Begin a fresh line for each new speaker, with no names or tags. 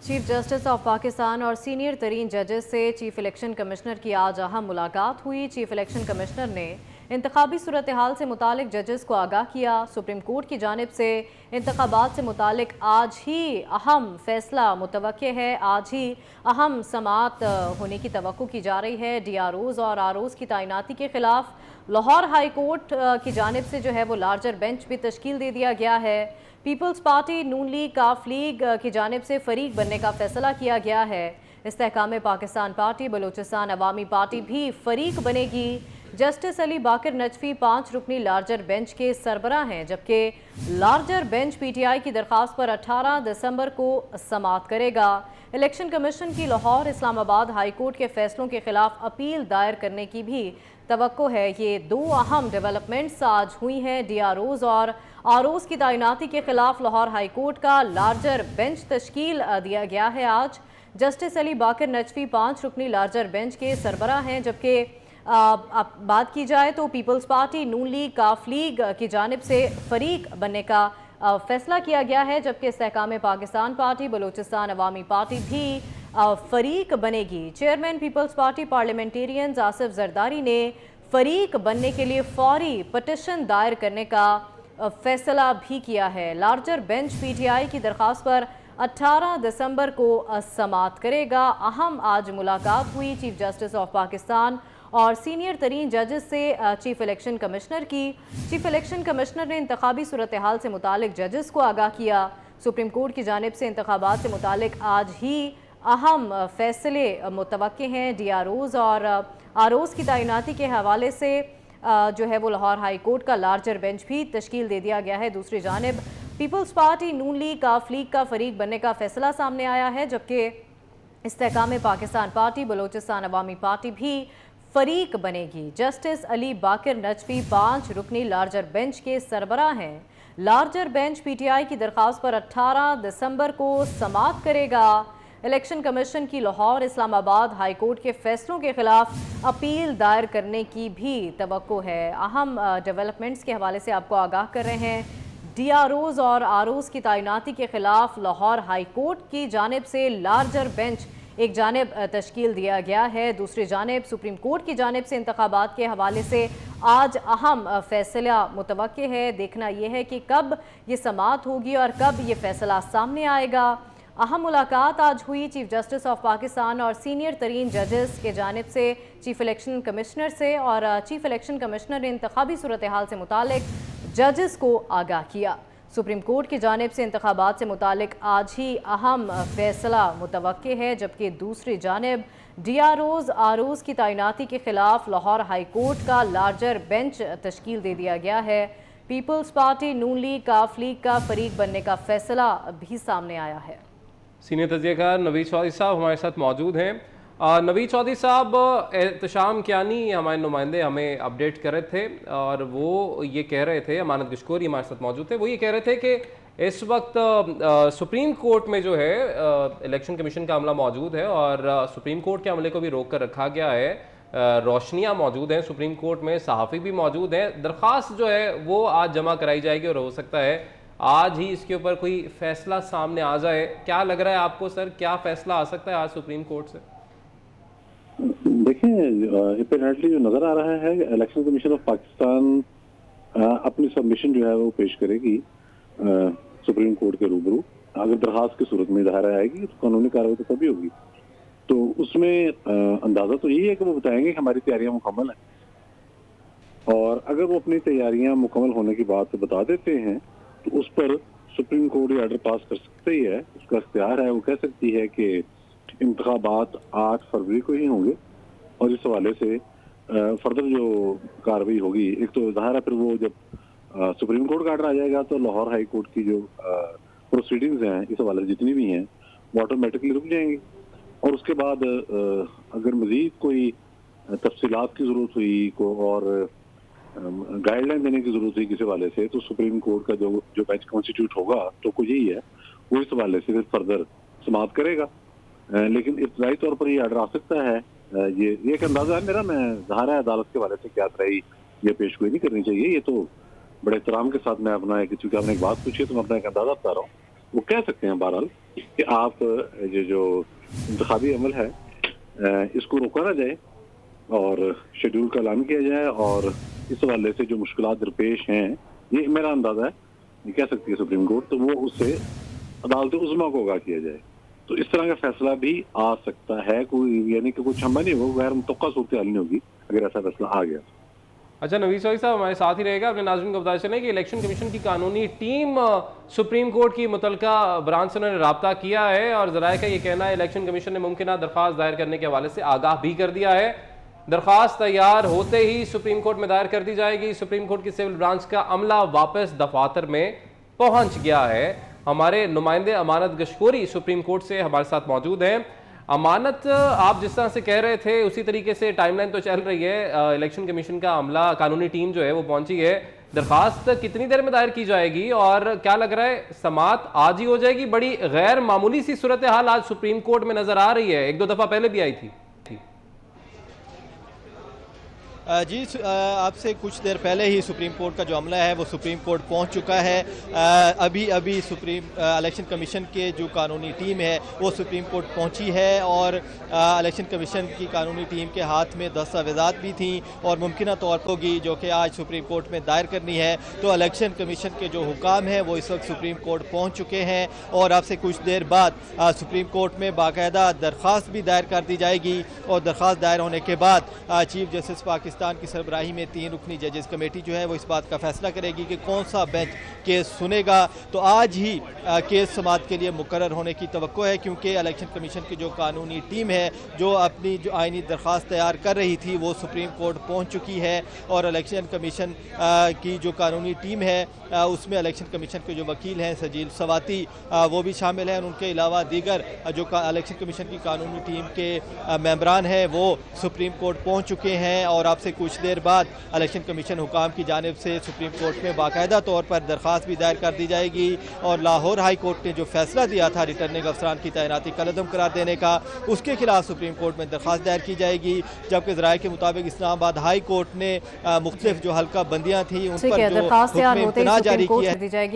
Chief justice of Pakistan और senior तरीन जजेस से चीफ इलेक्शन कमिश्नर की आज अहम मुलाकात हुई। चीफ इलेक्शन कमिश्नर ने इंतखाबी सूरत हाल से मुतालिक जजेस को आगाह किया। सुप्रीम कोर्ट की जानिब से इंतखाबात से मुतालिक आज ही अहम फैसला मुतवक्के है। आज ही अहम समाअत होने की तवक्को की जा रही है। DROs और ROs की तैनाती के खिलाफ लाहौर हाई कोर्ट की जानिब से जो है वो लार्जर बेंच भी तश्कील दे दिया गया है। पीपल्स पार्टी, नून लीग, काफ लीग की जानिब से फरीक बनने का फैसला किया गया है। इस्तेहकाम पाकिस्तान पार्टी, बलूचिस्तान अवामी पार्टी भी फरीक बनेगी। जस्टिस अली बाकर नजफी 5 रुकनी लार्जर बेंच के सरबरा हैं, जबकि लार्जर बेंच PTI की दरख्वास्त पर 18 दिसंबर को समाअत करेगा। इलेक्शन कमीशन की लाहौर इस्लामाबाद हाई कोर्ट के फैसलों के खिलाफ अपील दायर करने की भी तवक्को है। ये दो अहम डेवलपमेंट्स आज हुई हैं। DROs और ROs की तैनाती के खिलाफ लाहौर हाई कोर्ट का लार्जर बेंच तश्कील दिया गया है। आज जस्टिस अली बाकर नजफी 5 रुकनी लार्जर बेंच के सरबरा हैं, जबकि बात की जाए तो पीपल्स पार्टी, नून लीग, काफ लीग की जानिब से फरीक बनने का फैसला किया गया है, जबकि इस्तेहकाम पाकिस्तान पार्टी, बलूचिस्तान अवामी पार्टी भी फरीक बनेगी। Chairman people's party parliamentarian Asif Zardari ने फरीक बनने के लिए फौरी पटिशन दायर करने का फैसला भी किया है। लार्जर बेंच PTI की दरख्वास्त पर 18 दिसंबर को समाअत करेगा। अहम आज मुलाकात हुई चीफ जस्टिस ऑफ पाकिस्तान और सीनियर तरीन जजेस से चीफ इलेक्शन कमिश्नर की। चीफ इलेक्शन कमिश्नर ने इंतखाबी सूरत हाल से मुतालिक जजेस को आगाह किया। सुप्रीम कोर्ट की जानिब से इंतखाबात से मुतालिक आज ही अहम फैसले मुतवक्के हैं। DROs और ROs की तैनाती के हवाले से जो है वो लाहौर हाई कोर्ट का लार्जर बेंच भी तश्कील दे दिया गया है। दूसरी जानिब पीपल्स पार्टी, नून लीग, काफ लीग का फरीक बनने का फैसला सामने आया है, जबकि इस्तेहकाम पाकिस्तान पार्टी, बलूचिस्तान अवामी पार्टी भी फरीक बनेगी। जस्टिस अली बाकर नजफी 5 रुकनी लार्जर बेंच के सरबरा हैं। लार्जर बेंच PTI की दरख्वास्त पर 18 दिसंबर को समाअत करेगा। इलेक्शन कमीशन की लाहौर इस्लामाबाद हाई कोर्ट के फैसलों के खिलाफ अपील दायर करने की भी तवक्को है। अहम डेवलपमेंट्स के हवाले से आपको आगाह कर रहे हैं। DROs और ROs की तैनाती के खिलाफ लाहौर हाई कोर्ट की जानिब से लार्जर बेंच एक जानिब तश्कील दिया गया है, दूसरी जानिब सुप्रीम कोर्ट की जानिब से इंतखाबात के हवाले से आज अहम फैसला मुतवक्के है। देखना यह है कि कब ये समाअत होगी और कब ये फैसला सामने आएगा। अहम मुलाकात आज हुई चीफ जस्टिस ऑफ पाकिस्तान और सीनियर तरीन जजेस के जानिब से चीफ इलेक्शन कमिश्नर से, और चीफ इलेक्शन कमिश्नर ने इंतखाबी सूरत हाल से मुतालिक जजेस को आगाह किया। सुप्रीम कोर्ट की जानिब से इंतखाबात से मुतालिक आज ही अहम फैसला मुतवक्के है, जबकि दूसरी जानिब DROs, ROs की तैनाती के खिलाफ लाहौर हाई कोर्ट का लार्जर बेंच तश्कील दे दिया गया है। पीपल्स पार्टी, नून लीग, काफ लीग का फरीक बनने का फैसला भी सामने आया है।
सीनियर तजज़ियाकार नवीद चौधरी साहब हमारे साथ मौजूद हैं। नवीद चौधरी साहब, एहतशाम कियानी हमारे नुमाइंदे हमें अपडेट कर रहे थे और वो ये कह रहे थे, अमानत गशकोरी हमारे साथ मौजूद थे, वो ये कह रहे थे कि इस वक्त सुप्रीम कोर्ट में जो है इलेक्शन कमीशन का अमला मौजूद है और सुप्रीम कोर्ट के अमले को भी रोक कर रखा गया है। रोशनियाँ मौजूद हैं सुप्रीम कोर्ट में, सहाफ़ी भी मौजूद हैं। दरख्वास्त जो है वो आज जमा कराई जाएगी और हो सकता है आज ही इसके ऊपर कोई फैसला सामने आ जाए। क्या लग रहा है आपको सर, क्या फैसला आ सकता है आज सुप्रीम कोर्ट से?
देखिए, अपेरेंटली जो नजर आ रहा है, इलेक्शन कमीशन ऑफ पाकिस्तान अपनी सबमिशन जो है वो पेश करेगी सुप्रीम कोर्ट के रूबरू। अगर दरखास्त की सूरत में ज़ाहिर आएगी तो कानूनी कार्रवाई तो तभी होगी। तो उसमें अंदाजा तो यही है कि वो बताएंगे कि हमारी तैयारियां मुकम्मल हैं, और अगर वो अपनी तैयारियां मुकम्मल होने की बात बता देते हैं तो उस पर सुप्रीम कोर्ट ये ऑर्डर पास कर सकती है, उसका इख्तियार है। वो कह सकती है कि इंतखाबात 8 फरवरी को ही होंगे और इस हवाले से फर्दर जो कार्रवाई होगी, एक तो ज़ाहिर है फिर वो जब सुप्रीम कोर्ट का ऑर्डर आ जाएगा तो लाहौर हाई कोर्ट की जो प्रोसीडिंग्स हैं इस हवाले से जितनी भी हैं वो ऑटोमेटिकली रुक जाएंगी। और उसके बाद अगर मजीद कोई तफसीलात की ज़रूरत हुई को और गाइडलाइन देने की जरूरत है किसी हवाले से, तो सुप्रीम कोर्ट का जो बेंच कॉन्स्टिट्यूट होगा तो कुछ यही है, वो इस हवाले से फिर फर्दर समाप्त करेगा। लेकिन इब्तदाई तौर पर ये ऑर्डर आ सकता है, ये एक अंदाजा है मेरा। मैं ज़ाहिर है अदालत के हवाले से क्या रही ये पेश गोई नहीं करनी चाहिए, ये तो बड़े एहतराम के साथ मैं अपना, चूंकि आपने एक बात पूछी है तो मैं अपना एक अंदाजा बता रहा हूँ। वो कह सकते हैं बहरहाल कि आप ये जो इंतखाबी अमल है इसको रोका ना जाए और शेड्यूल का ऐलान किया जाए, और इस हवाले से जो मुश्किलात दरपेश हैं, ये मेरा अंदाजा है, ये कह सकती है सुप्रीम कोर्ट, तो वो उससे अदालत उज़्मा को आगाह किया जाए। तो इस तरह का फैसला भी आ सकता है, कोई यानी कि कुछ छंबा नहीं होगा, गैर मुतवक्का सूरत हाल नहीं होगी अगर ऐसा फैसला आ गया।
अच्छा, नवीद चौधरी साहब हमारे साथ ही रहेगा। अपने नाज़रीन को बताया चले कि इलेक्शन कमीशन की कानूनी टीम सुप्रीम कोर्ट की मुतलका ब्रांच से उन्होंने रब्ता किया है और ज़राए का ये कहना है इलेक्शन कमीशन ने मुमकिन दरख्वास्त दायर करने के हवाले से आगाह भी कर दिया है। दरख्वास्त तैयार होते ही सुप्रीम कोर्ट में दायर कर दी जाएगी। सुप्रीम कोर्ट की सिविल ब्रांच का अमला वापस दफातर में पहुंच गया है। हमारे नुमाइंदे अमानत गशकोरी सुप्रीम कोर्ट से हमारे साथ मौजूद हैं। अमानत, आप जिस तरह से कह रहे थे उसी तरीके से टाइमलाइन तो चल रही है। इलेक्शन कमीशन का अमला, कानूनी टीम जो है वो पहुंची है। दरखास्त कितनी देर में दायर की जाएगी और क्या लग रहा है समाअत आज ही हो जाएगी? बड़ी गैर मामूली सी सूरत हाल आज सुप्रीम कोर्ट में नजर आ रही है, एक दो दफा पहले भी आई थी।
जी, आपसे कुछ देर पहले ही सुप्रीम कोर्ट का जो अमला है वो सुप्रीम कोर्ट पहुंच चुका है। अभी इलेक्शन कमीशन के जो कानूनी टीम है वो सुप्रीम कोर्ट पहुंची है और इलेक्शन कमीशन की कानूनी टीम के हाथ में दस्तावेज़ात भी थी और मुमकिन तौर पर होगी जो कि आज सुप्रीम कोर्ट में दायर करनी है। तो इलेक्शन कमीशन के जो हुकाम हैं वो इस वक्त सुप्रीम कोर्ट पहुँच चुके हैं और आपसे कुछ देर बाद सुप्रीम कोर्ट में बाकायदा दरख्वास्त भी दायर कर दी जाएगी और दरख्वास्त दायर होने के बाद चीफ जस्टिस पाकिस्तान की सरबराही में 3 रुकनी जजेस कमेटी जो है वो इस बात का फैसला करेगी कि कौन सा बेंच केस सुनेगा। तो आज ही केस समाअत के लिए मुकर्रर होने की तवक्को है, क्योंकि इलेक्शन कमीशन की जो कानूनी टीम है जो अपनी जो आईनी दरख्वास्त तैयार कर रही थी वो सुप्रीम कोर्ट पहुंच चुकी है और इलेक्शन कमीशन की जो कानूनी टीम है उसमें इलेक्शन कमीशन के जो वकील हैं सजील सवाती वो भी शामिल हैं। उनके अलावा दीगर जो इलेक्शन कमीशन की कानूनी टीम के मेंबरान हैं वो सुप्रीम कोर्ट पहुँच चुके हैं और आपसे कुछ देर बाद इलेक्शन कमीशन हुकाम की जानिब से सुप्रीम कोर्ट में बाकायदा तौर पर दरख्वास्त भी दायर कर दी जाएगी और लाहौर हाई कोर्ट ने जो फैसला दिया था रिटर्निंग अफसरान की तैनाती कलअदम करार देने का, उसके खिलाफ सुप्रीम कोर्ट में दरख्वास्त दायर की जाएगी। जबकि ज़राए के मुताबिक इस्लामाबाद हाई कोर्ट ने मुख्तलिफ जो हल्का बंदियाँ थी उन पर जो हुक्म इम्तना जारी किया है।